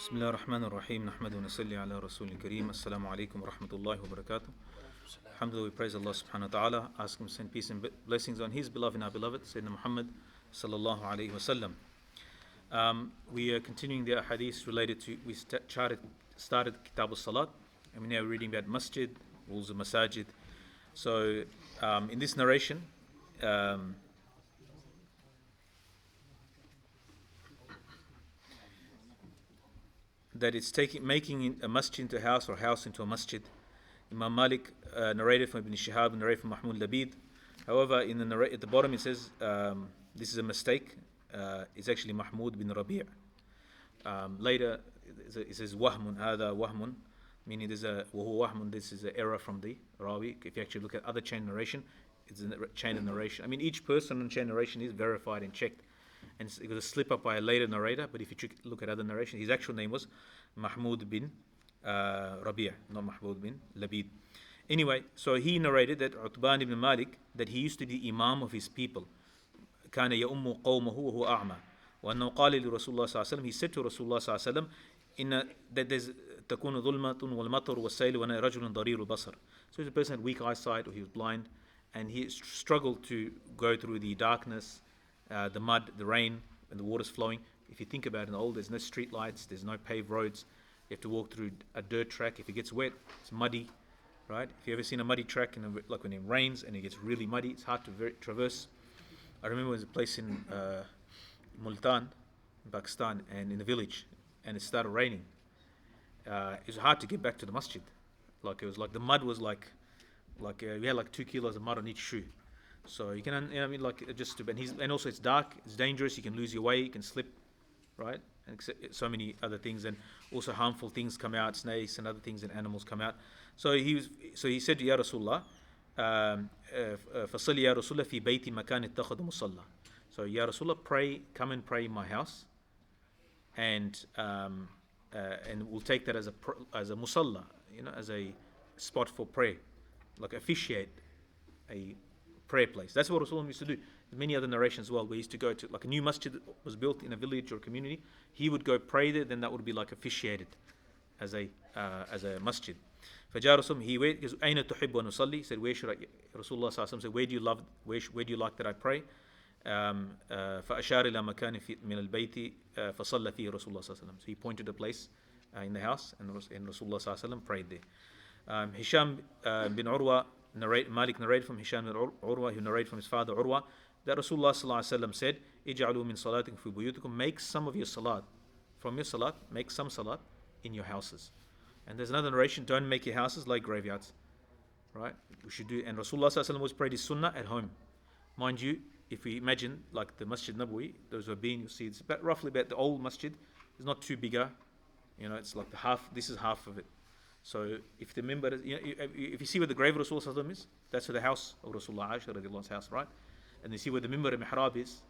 بسم الله الرحمن الرحيم نحمد ونصلي على رسول الكريم السلام عليكم ورحمة الله وبركاته. Alhamdulillah, we praise Allah subhanahu wa ta'ala, ask him to send peace and blessings on his beloved and our beloved Sayyidina Muhammad sallallahu alayhi wa sallam. We are continuing the hadith related to, we started Kitab al-Salat, and we're now reading about Masjid, rules of Masajid. So in this narration, that it's making a masjid into a house or a house into a masjid. Imam Malik narrated from Ibn Shihab, narrated from Mahmud Labid. However, at the bottom it says this is a mistake. It's actually Mahmud bin Rabi'. Later it says wahmun, hada wahmun, meaning there's a wahu wahmun. This is an error from the Rawi. If you actually look at other chain narration, it's a chain of narration. I mean, each person in chain narration is verified and checked. And it was a slip up by a later narrator, but if you look at other narration, his actual name was Mahmud bin Rabi', not Mahmud bin Labid. Anyway, so he narrated that Utban ibn Malik, that he used to be Imam of his people. كان يؤم قومه وهو أعمى. وأنه قال لرسول الله صلى الله عليه وسلم, he said to Rasulullah صلى الله عليه وسلم, that there's تكون ظلمة والمطر والسيل وأنا رجل ضرير البصر. So he's a person had weak eyesight, or he was blind, and he struggled to go through the darkness, the mud, the rain, and the water's flowing. If you think about it, in the old, there's no street lights, there's no paved roads. You have to walk through a dirt track. If it gets wet, it's muddy, right? If you ever seen a muddy track, like when it rains and it gets really muddy, it's hard to traverse. I remember there was a place in Multan, in Pakistan, and in the village, and it started raining. It was hard to get back to the masjid. Like it was like the mud was like we had like 2 kilos of mud on each shoe. So you can, and also it's dark, it's dangerous. You can lose your way, you can slip, right? And so many other things, and also harmful things come out, snakes and other things, and animals come out. So he said to Ya Rasulullah, فَصَلِّ يَا رَسُولَ فِي بَيْتِ مَكَانِ اتَّخَذُ مُصَلَّى. So Ya Rasulullah, come and pray in my house, and we'll take that as a musalla, as a spot for prayer, like officiate a prayer place. That's what Rasulullah used to do. Many other narrations as well, where he used to go to, like a new masjid was built in a village or community, he would go pray there, then that would be like officiated as a masjid. فَجَاء رَسُولُ, he went, he said, أَيْنَ تُحِبُّ أَنْ أُصَلِّي? He said, where should I, Rasulullah said, where do you like that I pray? فَأَشَارَ إِلَى مَكَانٍ مِنَ الْبَيْتِ فَصَلَّ فِيهِ رَسُولُ اللَّهِ صَلَّى. So he pointed a place in the house, and Rasulullah prayed there. Hisham bin Urwa, Malik narrated from Hisham bin Urwa, who narrated from his father Urwa, that Rasulullah said, "Ij'alu min salatikum fi buyutikum." Make some of your salat, from your salat, make some salat in your houses. And there's another narration: don't make your houses like graveyards, right? We should do. And Rasulullah was prayed his sunnah at home. Mind you, if we imagine like the Masjid Nabawi, those who have been, you'll see it's roughly about the old masjid. It's not too bigger, it's like the half. This is half of it. So if the member, if you see where the grave of Rasulullah is, that's where the house of Rasulullah Aisha radiallahu anha's house, right? And you see where the member of mihrab is,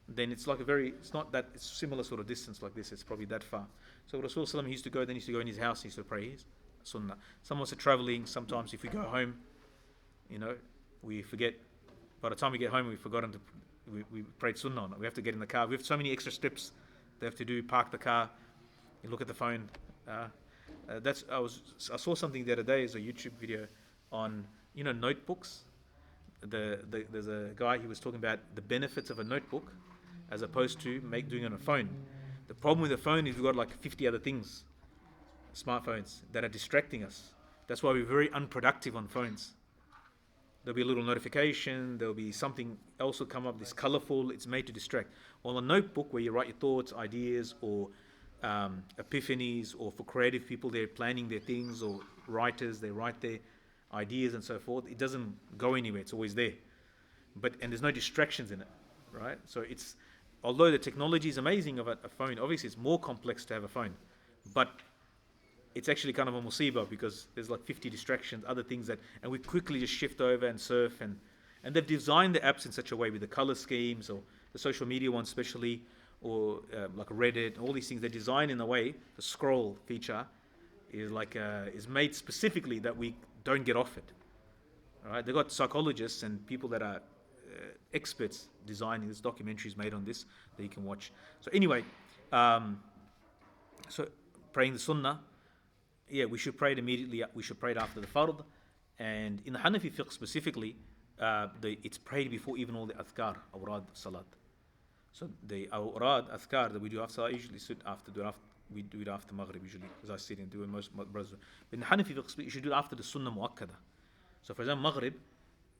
then it's like it's not that, it's similar sort of distance like this, it's probably that far. So Rasulullah he used to go in his house, he used to pray his sunnah. Some of us are traveling, sometimes if we go home, we forget, by the time we get home we've forgotten we prayed sunnah on it. We have to get in the car, we have so many extra steps they have to do, park the car, you look at the phone. I saw something the other day, as a YouTube video on notebooks. There's a guy, he was talking about the benefits of a notebook as opposed to doing it on a phone. The problem with the phone is we've got like 50 other things, smartphones, that are distracting us. That's why we're very unproductive on phones. There'll be a little notification, there'll be something else will come up, it's colorful, it's made to distract. While a notebook where you write your thoughts, ideas, or epiphanies, or for creative people, they're planning their things, or writers, they write their ideas and so forth, it doesn't go anywhere, it's always there. And there's no distractions in it, right? So although the technology is amazing of a phone, obviously it's more complex to have a phone, but it's actually kind of a musibah, because there's like 50 distractions, other things and we quickly just shift over and surf, and they've designed the apps in such a way, with the color schemes, or the social media ones especially, or like Reddit, all these things, they're designed in a way, the scroll feature is made specifically that we don't get off it. All right, they've got psychologists and people that are experts designing this. Documentaries made on this that you can watch. So anyway, So praying the sunnah, we should pray it immediately. We should pray it after the fard. And in the Hanafi fiqh specifically, it's prayed before even all the adhkar, awrad, salat. So the awrad, adhkar that we do after salat, usually we do it after maghrib usually, as I said, and do it most brothers. But in the Hanafi fiqh, you should do it after the sunnah muakkada. So for example, maghrib,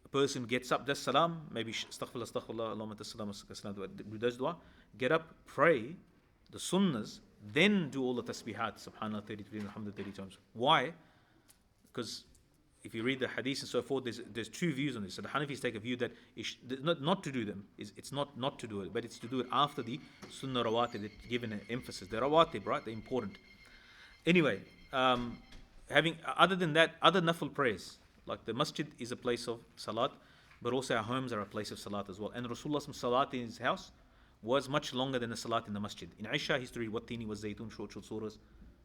a person gets up, does salam, maybe astaghfirullah, astaghfirullah, Allahumma tassalam, does dua, get up, pray the sunnahs, then do all the tasbihat, subhanallah 33, alhamdulillah 30 times. Why? Because if you read the hadith and so forth, there's two views on this. So the Hanafis take a view that not to do them, it's not to do it, but it's to do it after the sunnah rawatib, that's given an emphasis. The rawatib, right, they're important. Anyway, other than that, other nafil prayers, like the masjid is a place of salat, but also our homes are a place of salat as well. And Rasulullah's salat in his house was much longer than the salat in the masjid. In Aisha, he used to read Wattini was Zaytun, short surahs,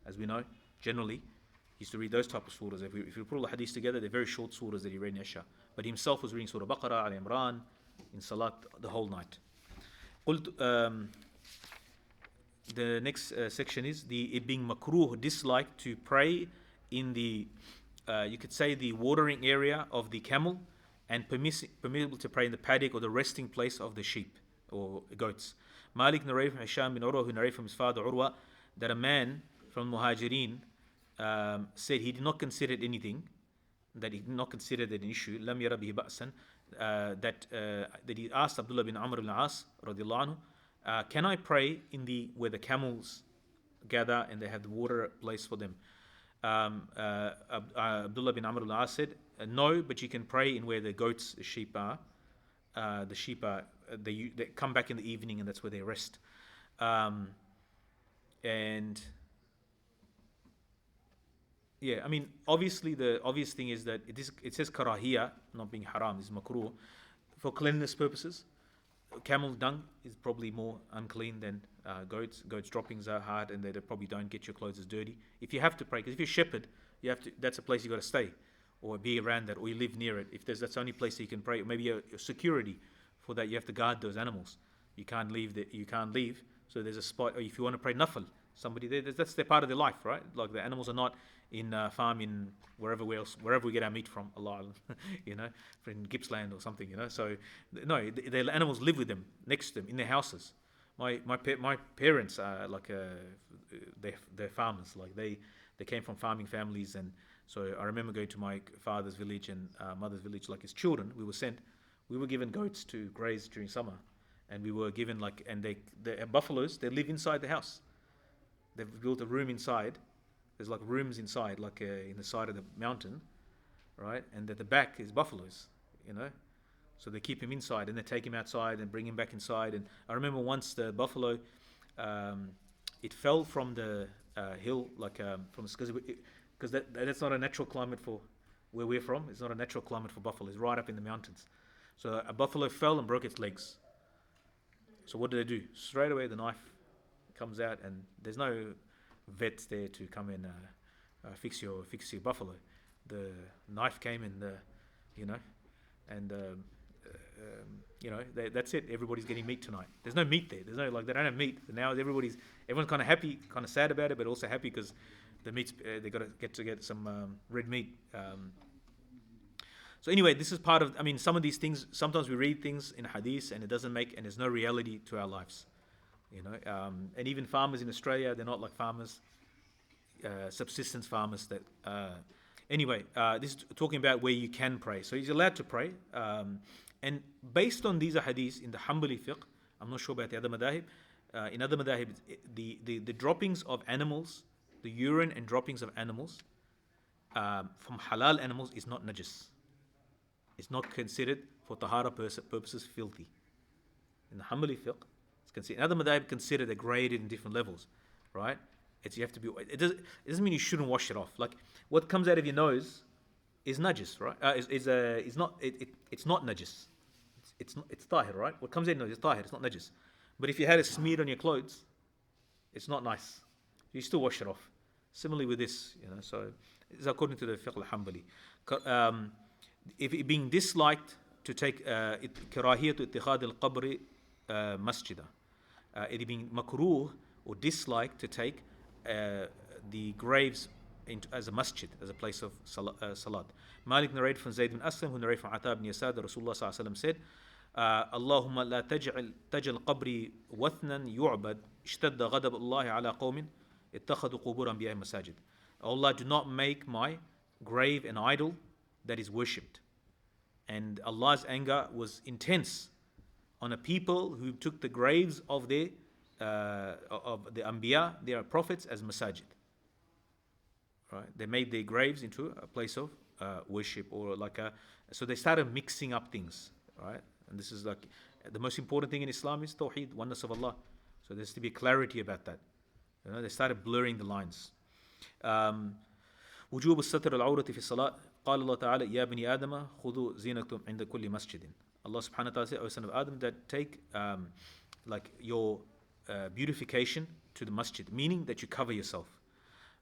as we know, generally. He used to read those type of surahs. If you put all the hadiths together, they're very short surahs that he read in Aisha. But himself was reading Surah Baqarah, Al Imran, in salat the whole night. The next section is it being makruh, disliked to pray in the, you could say, the watering area of the camel, and permissible to pray in the paddock or the resting place of the sheep or goats. Malik narrated from Hisham bin Urwa, who narrated from his father Urwa, that a man from Muhajirin said he did not consider it anything, that he did not consider that an issue, lam yara bihi ba'san, that he asked Abdullah bin Amr ibn As radiallahu anhu, can I pray in where the camels gather and they have the water place for them? Abdullah bin Amr ibn As said, no, but you can pray in where the goats, the sheep are. The sheep are, they come back in the evening, and that's where they rest. And yeah, I mean, obviously the obvious thing is that it says karahiyah, not being haram, is makruh, for cleanliness purposes. Camel dung is probably more unclean than goats. Goats' droppings are hard, and they probably don't get your clothes as dirty. If you have to pray, because if you're a shepherd, that's a place you got to stay, or be around that, or you live near it. If that's the only place that you can pray, or maybe your security for that, you have to guard those animals. You can't leave. So there's a spot. Or if you want to pray nafil, somebody there, that's their part of their life, right? Like the animals are not in farm in wherever we get our meat from, Allah, in Gippsland or something, So no, the animals live with them, next to them, in their houses. My parents are like they're farmers. Like they came from farming families, and so I remember going to my father's village and mother's village. Like as children, we were given goats to graze during summer, and we were given and the buffaloes, they live inside the house. They've built a room inside. There's like rooms inside, in the side of the mountain, right? And at the back is buffaloes, So they keep him inside, and they take him outside and bring him back inside. And I remember once the buffalo, it fell from the hill, because that's not a natural climate for where we're from. It's not a natural climate for buffalo. It's right up in the mountains. So a buffalo fell and broke its legs. So what do they do? Straight away the knife comes out, and there's no vets there to come and fix your buffalo. The knife came in that's it. Everybody's getting meat tonight. There's no meat there. There's no they don't have meat. Now everyone's kind of happy, kind of sad about it, but also happy because the meat's they got to get some red meat. So anyway, this is part of. I mean, some of these things. Sometimes we read things in hadith and it doesn't make, and there's no reality to our lives. And even farmers in Australia, they're not like farmers, subsistence farmers. Anyway, this is talking about where you can pray. So he's allowed to pray. And based on these hadiths in the Hanbali fiqh, I'm not sure about the other madahib. In other madahib, the droppings of animals, the urine and droppings of animals from halal animals is not najis. It's not considered for tahara purposes filthy. In the Hanbali fiqh, it's considered. In other madahib, consider they're graded in different levels, right? You have to be. It doesn't mean you shouldn't wash it off. Like what comes out of your nose is najis, right? It's not najis. It's tahir, right? What comes out of your nose is tahir. It's not najis. But if you had it smeared on your clothes, it's not nice. You still wash it off. Similarly with this, So it's according to the fiqh al-Hanbali. If it being disliked to take karahiyat ittikhad al-qabri masjidah, it being makruh or disliked to take the graves as a masjid, as a place of salat. Malik narrated from Zayd bin Aslam, who narrated from Ata bin Yasar, that Rasulullah ﷺ said, Allahumma la taj'al qabri wathnan yu'bad, ishtadda ghadab Allah ala qawmin, ittakhadu qubur anbiya'i masajid. Allah, do not make my grave an idol that is worshipped. And Allah's anger was intense on a people who took the graves of the Anbiya, their prophets, as masajid. Right? They made their graves into a place of worship, or so they started mixing up things, right? And this is like the most important thing in Islam is Tawheed, oneness of Allah. So there has to be clarity about that. They started blurring the lines. وجوب الستر العورة في الصلاة قال الله تعالى يا بني آدم خذوا زينكم عند كل مسجد. Allah subhanahu wa ta'ala said, O son of Adam, that take your beautification to the masjid, meaning that you cover yourself.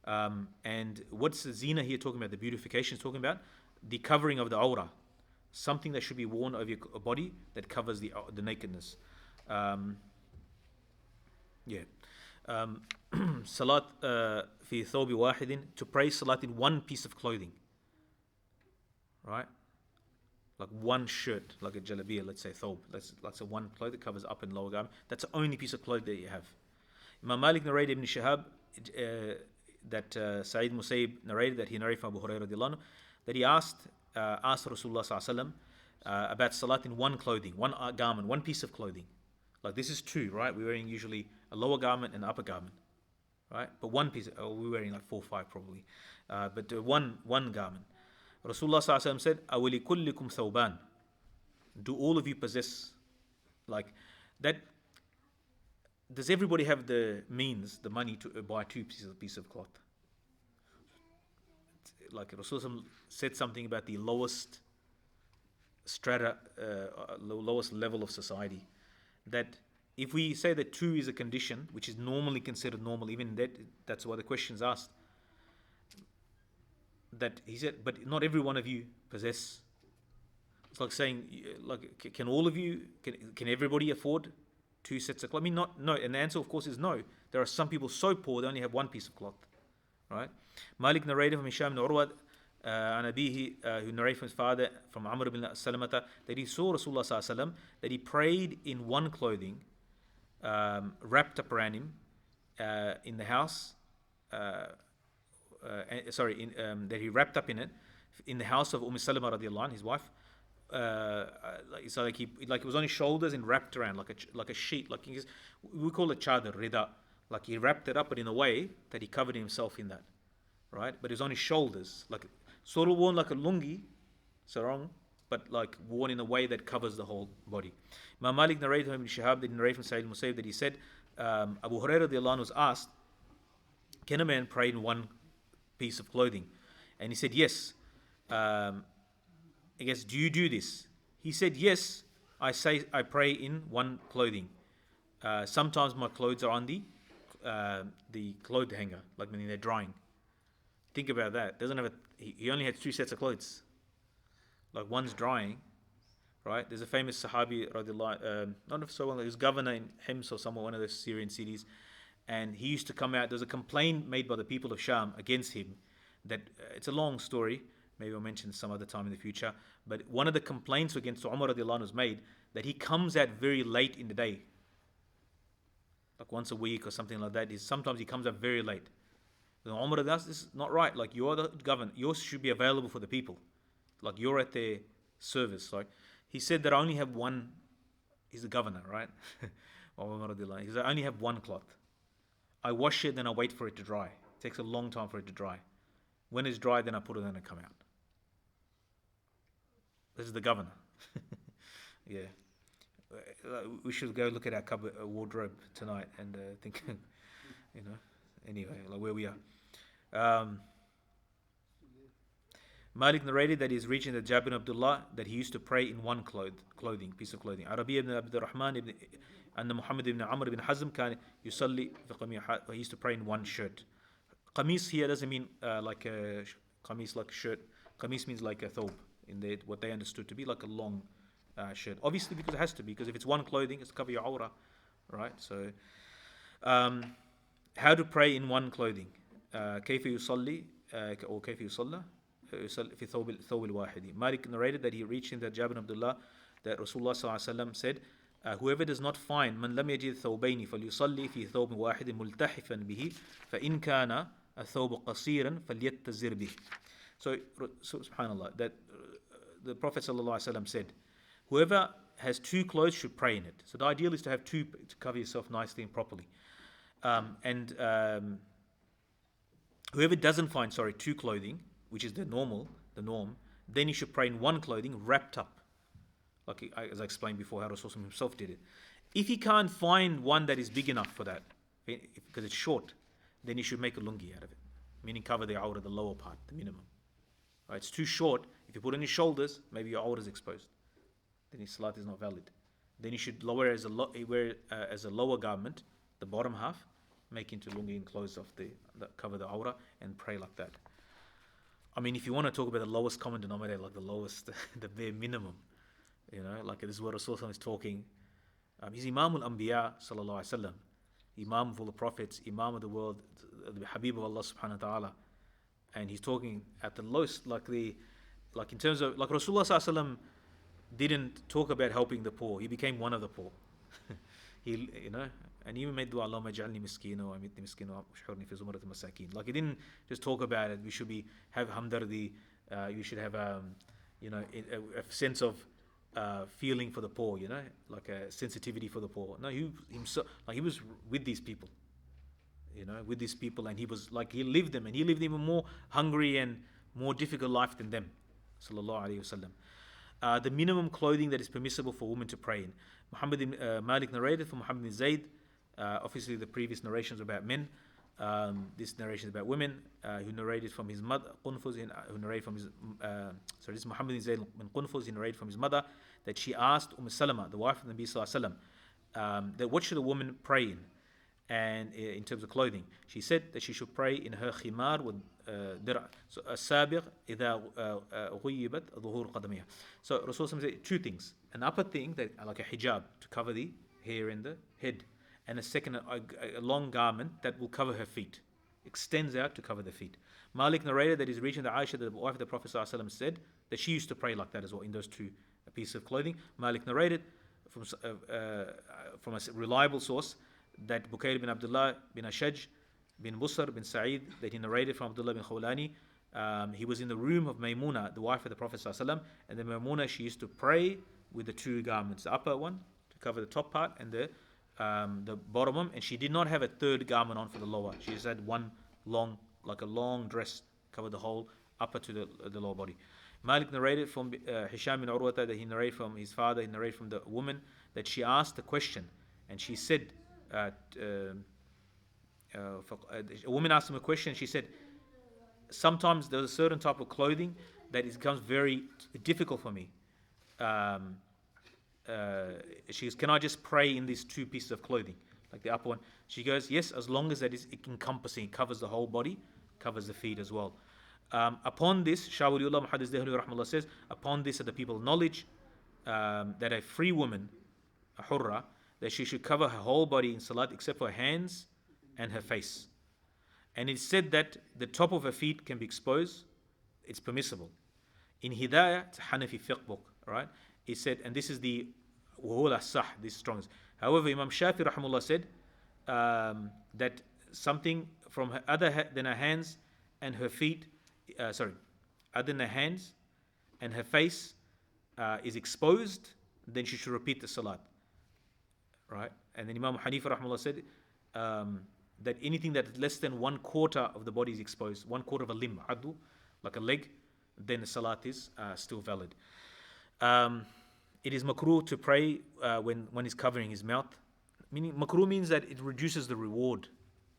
And what's the zina here talking about? The beautification is talking about the covering of the awrah, something that should be worn over your body that covers the nakedness. Salat fi thawbi wahidin, to pray salat in one piece of clothing, right? Like one shirt, like a jalabiyah, let's say thawb. That's a one cloth that covers up and lower garment. That's the only piece of clothing that you have. Imam Malik narrated Ibn Shihab that Sa'id Musayyib narrated, that he narrated from Abu Hurairah radiallahu anhu, that he asked Rasulullah sallallahu about salat in one clothing, one garment, one piece of clothing. Like this is two, right? We're wearing usually a lower garment and an upper garment, right? But one piece, we're wearing like 4 or 5 probably, but one garment. Rasulullah sallallahu alaihi wasallam said, "Awali kullikum thawban." Do all of you possess like that? Does everybody have the means, the money to buy 2 pieces of cloth? Like Rasulullah said something about the lowest strata, lowest level of society. That if we say that 2 is a condition, which is normally considered normal, even that's why the question's asked. That he said, but not every one of you possess. It's like saying, like, can all of you, can everybody afford 2 sets of cloth? I mean, no. And the answer, of course, is no. There are some people so poor they only have 1 piece of cloth, right? Malik narrated from Hisham ibn Urwa, an abihi, who narrated from his father, from Amr ibn Salamata, that he saw Rasulullah sallallahu alaihi wasallam, that he prayed in one clothing, wrapped up around him, in the house. That he wrapped up in it, in the house of Salama radiallahu anha, his wife. So it was on his shoulders and wrapped around like a sheet, like we call it chadar, rida. Like he wrapped it up, but in a way that he covered himself in that, right? But it was on his shoulders, like sort of worn like a lungi, sarong, but like worn in a way that covers the whole body. Imam Malik narrated from Ibn Shihab, that narrated from Sa'id Musayyib, that he said, Abu Hurairah radiallahu anhu was asked, can a man pray in one piece of clothing? And he said, yes. I guess, do you do this? He said, yes, I pray in one clothing. Sometimes my clothes are on the clothes hanger, like when they're drying. Think about that. He only had 2 sets of clothes. Like one's drying, right? There's a famous Sahabi, not so long, he was governor in Hims or somewhere, one of those Syrian cities. And he used to come out, there's a complaint made by the people of Sham against him, that it's a long story, maybe I'll mention some other time in the future, but one of the complaints against Umar radiallahu anhu was made that he comes out very late in the day, like once a week or something like that. Sometimes he comes out very late. And Umar radiallahu anhu, this is not right, like you're the governor, yours should be available for the people, like you're at their service. Like he said that I only have one, he's the governor, right? Umar radiallahu anhu, he said I only have one cloth. I wash it, then I wait for it to dry. It takes a long time for it to dry. When it's dry, then I put it in and come out. This is the governor. Yeah. We should go look at our cupboard, wardrobe tonight and think, anyway, like where we are. Malik narrated that he's reaching the Jabir ibn Abdullah, that he used to pray in one piece of clothing. Arabi ibn Abd al-Rahman and Muhammad ibn Amr ibn Hazm كان يصلي في قميص, he used to pray in one shirt. Qamis here doesn't mean like a qamis, like a shirt. Qamis means like a thobe, what they understood to be like a long shirt. Obviously, because it has to be, because if it's one clothing, it's to cover your aura, right? So How to pray in one clothing. كيف يصلي or كيف يصلى في ثوب الواحد. Malik narrated that he reached in the Jabir bin Abdullah that Rasulullah ﷺ said, whoever does not find من لم يجد ثوبين فليصلي في ثوب واحد ملتحفا به فإن كان الثوب قصيرا فليتزر به. So subhanallah, that the Prophet ﷺ said, whoever has two clothes should pray in it. So the ideal is to have two to cover yourself nicely and properly. Whoever doesn't find, two clothing, which is the norm, then he should pray in one clothing wrapped up, like as I explained before, how Rasulullah himself did it. If he can't find one that is big enough for that, because it's short, then he should make a lungi out of it, meaning cover the awrah, the lower part, the minimum. Right, it's too short. If you put it on his shoulders, maybe your awrah is exposed. Then his salat is not valid. Then he should wear as a lower garment, the bottom half, make into lungi and clothes of that cover the awrah, and pray like that. I mean, if you want to talk about the lowest common denominator, like the lowest, the bare minimum, like this is what Rasulullah is talking. He's Imam al-Anbiya, sallallahu alaihi wasallam, Imam of all the prophets, Imam of the world, the Habib of Allah subhanahu wa ta'ala, and he's talking at the lowest, like in terms of, like Rasulullah sallallahu alaihi wasallam didn't talk about helping the poor. He became one of the poor. And he even made dua, Allahumma ja'alni miskina wa amitni miskina wa ushhurni fi zumrat al-masakin. Like he didn't just talk about it. We should have hamdardi. You should have a sense of feeling for the poor. Like a sensitivity for the poor. No, he was with these people. And he was like, he lived them, and he lived even more hungry and more difficult life than them. Sallallahu alaihi wasallam. The minimum clothing that is permissible for women to pray in. Malik narrated from Muhammad bin Zayd. Obviously, the previous narrations about men. This narration is about women. Who narrated from his mother, Qunfuz, who narrated from his. This is Muhammad bin Zayd bin Qunfuz. He narrated from his mother that she asked Salama, the wife of the Nabi Sallallahu Alaihi Wasallam, that what should a woman pray in, and in terms of clothing, she said that she should pray in her khimar with dir'a. So as-sabiq idha ghuyibat dhuhur qadamiha. So Rasulullah said two things: an upper thing that like a hijab to cover the hair and the head, and a second, a long garment that will cover her feet, extends out to cover the feet. Malik narrated that he's reaching the Aisha, the wife of the Prophet ﷺ, said that she used to pray like that as well in those two pieces of clothing. Malik narrated from a reliable source that Bukayr bin Abdullah bin Ashaj bin Busr bin Sa'id, that he narrated from Abdullah bin Khawlani, he was in the room of Maymuna, the wife of the Prophet ﷺ, and then Maymuna, she used to pray with the two garments, the upper one to cover the top part and the bottom one, and she did not have a third garment on for the lower. She just had one long, like a long dress, covered the whole upper to the lower body. Malik narrated from Hisham bin Urwata that he narrated from his father, he narrated from the woman that she asked the question, and she said, a woman asked him a question, she said, sometimes there's a certain type of clothing that it becomes very difficult for me. She goes, can I just pray in these two pieces of clothing, like the upper one? She goes, yes, as long as that is encompassing, it covers the whole body, covers the feet as well. Upon this, Shah Waliullah Rahimahullah says, upon this are the people of knowledge, that a free woman, a hurra, that she should cover her whole body in salat except for her hands and her face. And it's said that the top of her feet can be exposed. It's permissible. In Hidayah, it's a Hanafi fiqh book, right? He said, and this is the Wuhul Sah, this strongest. However, Imam Shafi Rahimahullah said that something from her other than her hands and her feet, other than her hands and her face is exposed, then she should repeat the salat. Right? And then Imam Hanifa Rahimahullah said that anything that is less than 1/4 of the body is exposed, 1/4 of a limb, addu, like a leg, then the salat is still valid. It is makruh to pray when he's covering his mouth. Meaning, makruh means that it reduces the reward.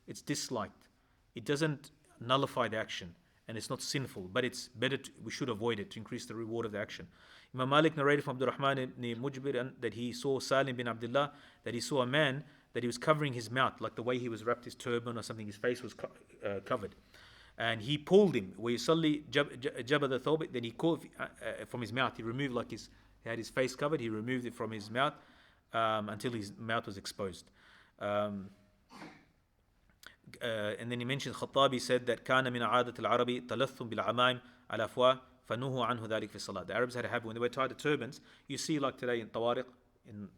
It's disliked. It doesn't nullify the action, and it's not sinful, but it's better, we should avoid it to increase the reward of the action. Imam Malik narrated from Abdurrahman ibn Mujbir that he saw Salim bin Abdullah, that he saw a man that he was covering his mouth, like the way he was wrapped his turban or something, his face was covered. And he pulled him, where suddenly jabba thawb, then he called from his mouth, he removed, like he had his face covered, he removed it from his mouth until his mouth was exposed. and then he mentioned Khattabi said that كان من عادة العرب تلثم بالعمائم على أفواه فنهوا عنه ذلك في الصلاة. The Arabs had a habit when they were tied to turbans. You see like today in Tawariq in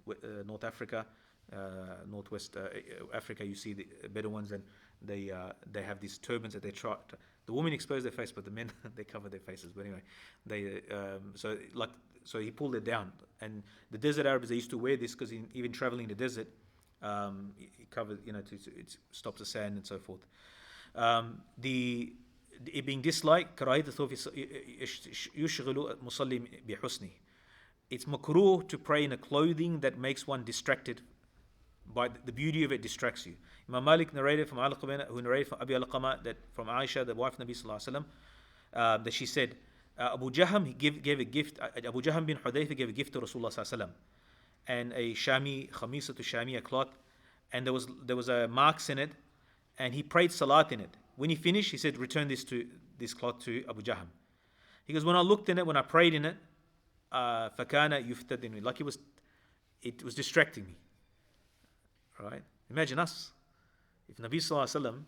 North Africa, Northwest Africa, you see the Bedouins and they have these turbans that they try. The women expose their face, but the men they cover their faces. But anyway, so he pulled it down. And the desert Arabs, they used to wear this because even traveling the desert, it covers, it stops the sand and so forth. It being disliked, كراهية الثوب يشغل المصلي بحسنه. It's makruh to pray in a clothing that makes one distracted. By the beauty of it distracts you. Imam Malik narrated from who narrated from Abi Alqama, that from Aisha, the wife of Nabi sallallahu alaihi wasallam, that she said, Abu Jahm gave a gift. Abu Jahm bin Hudayfa gave a gift to Rasulullah sallallahu alaihi wasallam, and a shami khamisa to shami, a cloth, and there was a marks in it, and he prayed salat in it. When he finished, he said, return this cloth to Abu Jahm. He goes, when I looked in it, when I prayed in it, fakana yuftadinu, like it was distracting me. Right? Imagine us. If Nabi Sallallahu Alaihi Wasallam,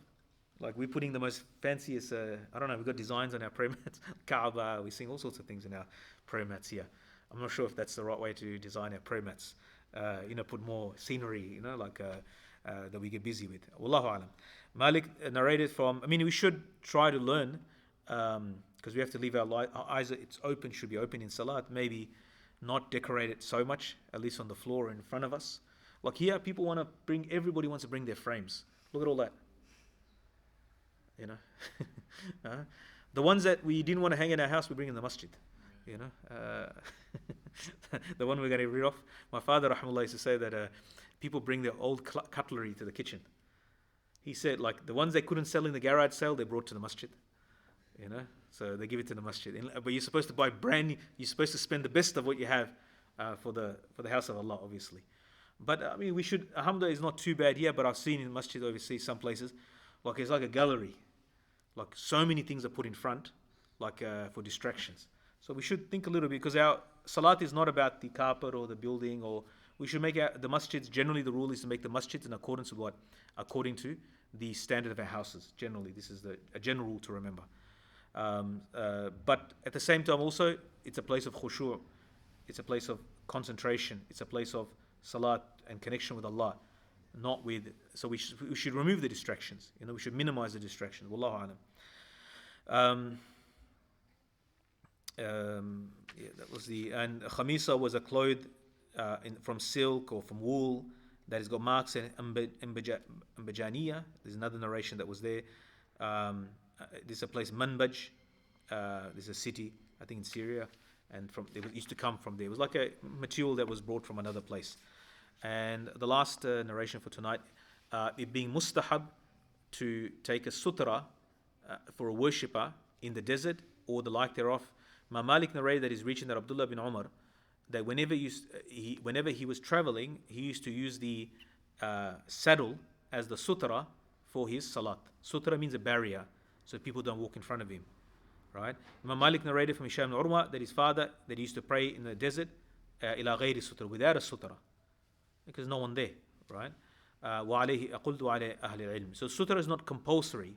like we're putting the most fanciest, I don't know, we've got designs on our prayer mats, Kaaba, we sing all sorts of things in our prayer mats here. I'm not sure if that's the right way to design our prayer mats. Put more scenery, that we get busy with. Wallahu alam. Malik narrated from, we should try to learn, because we have to leave our eyes, it's open, should be open in Salat, maybe not decorate it so much, at least on the floor in front of us. Like here, everybody wants to bring their frames. Look at all that. The ones that we didn't want to hang in our house, we bring in the masjid. The one we're going to read off. My father, rahimahullah, used to say that people bring their old cutlery to the kitchen. He said, like, the ones they couldn't sell in the garage sale, they brought to the masjid. So they give it to the masjid. But you're supposed to buy brand new, you're supposed to spend the best of what you have for the house of Allah, obviously. But we should, alhamdulillah, is not too bad here, but I've seen in masjid overseas some places, like it's like a gallery. Like so many things are put in front, like for distractions. So we should think a little bit, because our salat is not about the carpet or the building, or we should make the masjids, generally the rule is to make the masjids in accordance with what? According to the standard of our houses. Generally, this is a general rule to remember. But at the same time also, it's a place of khushu', it's a place of concentration, it's a place of salat and connection with Allah, so we should remove the distractions. We should minimize the distractions. Wallahu alam. That was and khamisa was a cloth from silk or from wool that has got marks in Ambajaniya. There's another narration that was there. There's a place, Manbaj. There's a city, I think in Syria, and they used to come from there. It was like a material that was brought from another place. And the last narration for tonight, it being mustahab to take a sutra for a worshipper in the desert or the like thereof. Malik narrated that he's reaching that Abdullah bin Umar, that whenever he was traveling, he used to use the saddle as the sutra for his salat. Sutra means a barrier, so people don't walk in front of him. Right? Imam Malik narrated from Hisham ibn Urwa that his father, that he used to pray in the desert, ila ghayri sutra, without a sutra, because no one there, right? وَعَلَيْهِ أَقُلْتُ عَلَيْهِ أَهْلِ الْعِلْمِ. So sutra is not compulsory,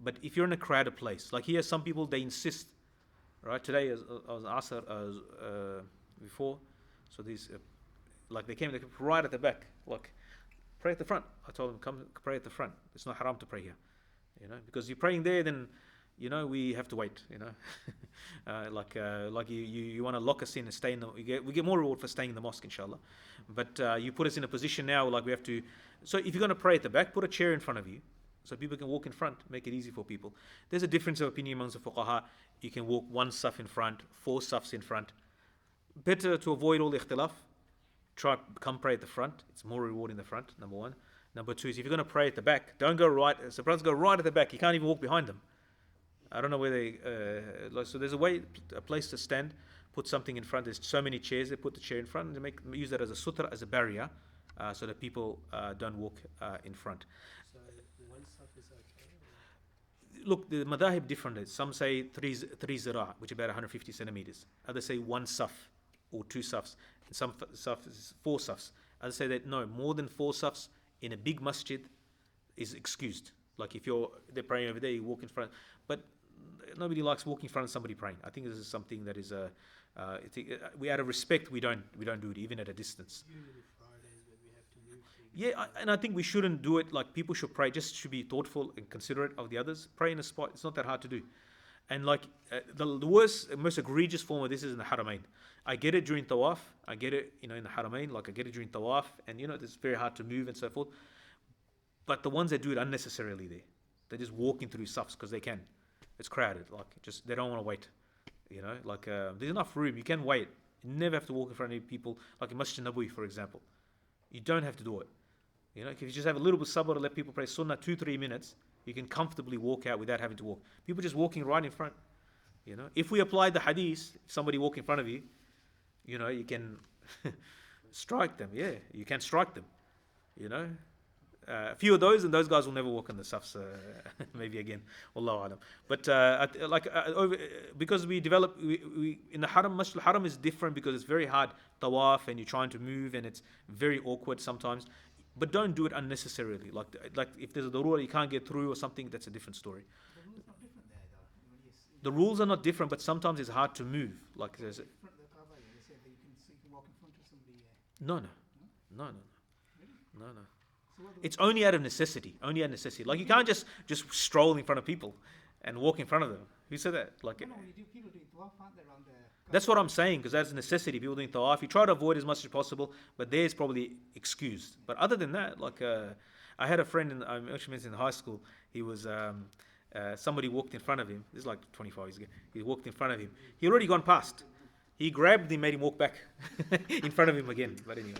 but if you're in a crowded place, like here, some people, they insist, right? Today, as I was asked before, so these, they came right at the back, like, pray at the front. I told them, come pray at the front. It's not haram to pray here, because you're praying there, then, we have to wait, you want to lock us in and stay in we get more reward for staying in the mosque, inshallah. But you put us in a position now, like we have to. So if you're going to pray at the back, put a chair in front of you, so people can walk in front, make it easy for people. There's a difference of opinion amongst the fuqaha. You can walk one saf in front, 4 safs in front. Better to avoid all the ikhtilaf. Come pray at the front. It's more reward in the front, number one. Number two is, if you're going to pray at the back, don't go right. So brothers go right at the back. You can't even walk behind them. I don't know where they. So there's a place to stand. Put something in front. There's so many chairs. They put the chair in front and use that as a sutra, as a barrier, so that people don't walk in front. So one saf is okay? Look, the madahib different. Some say three zira, which is about 150 centimeters. Others say 1 saf or 2 safs. And some safs is 4 safs. Others say that no, more than 4 safs in a big masjid is excused. Like if they're praying over there, you walk in front. But nobody likes walking in front of somebody praying. I think this is something that is we out of respect we don't do it even at a distance. Usually Fridays when we have to move things. Yeah, and I think we shouldn't do it like people should pray. Just should be thoughtful and considerate of the others. Pray in a spot. It's not that hard to do. And like the worst, most egregious form of this is in the Haramain. I get it during Tawaf. I get it, in the Haramain. Like I get it during Tawaf, and it's very hard to move and so forth. But the ones that do it unnecessarily there, they're just walking through safs because they can. It's crowded. Like they don't want to wait. There's enough room. You can wait. You never have to walk in front of people. Like in Masjid Nabawi, for example, you don't have to do it. If you just have a little bit of sabr to let people pray Sunnah 2-3 minutes, you can comfortably walk out without having to walk. People just walking right in front. If we apply the Hadith, if somebody walk in front of you, you can strike them. Yeah, you can strike them. A few of those, and those guys will never walk on the safs maybe again. Wallahu alam. But because we develop, we in the Haram, Masjid al-Haram is different because it's very hard tawaf and you're trying to move and it's very awkward sometimes. But don't do it unnecessarily. Like if there's a darura you can't get through or something, that's a different story. The rule's not different there, though. The rules are not different, but sometimes it's hard to move. Like there's In front of the Kaaba, they say that you can walk in front of somebody. no. Really? So what It's only out of necessity. Only out of necessity. Like you can't just stroll in front of people and walk in front of them. Who said that? Like no, you do people doing tawaf, aren't they, around there? that's what I'm saying, because that's a necessity. People doing tawaf. You try to avoid as much as possible, but there's probably excused. But other than that, I had a friend I actually mentioned in high school. He was somebody walked in front of him. This is like 25 years ago. He walked in front of him. He already gone past. He grabbed him, made him walk back in front of him again. But anyway,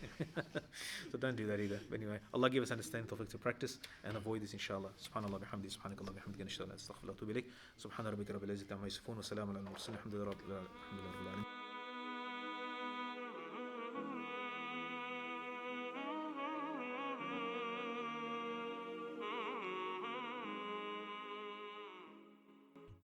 so don't do that either. But anyway, Allah give us understanding, tawfiq to practice and avoid this, inshallah. Subhanallah bihamdi, subhanakallah bihamdika, nashhadu an la ilaha illa anta, astaghfiruka wa atubu ilayk. Subhana rabbika rabbil izzati amma yasifun wa salamun alal mursalin, alhamdulillahi rabbil alamin.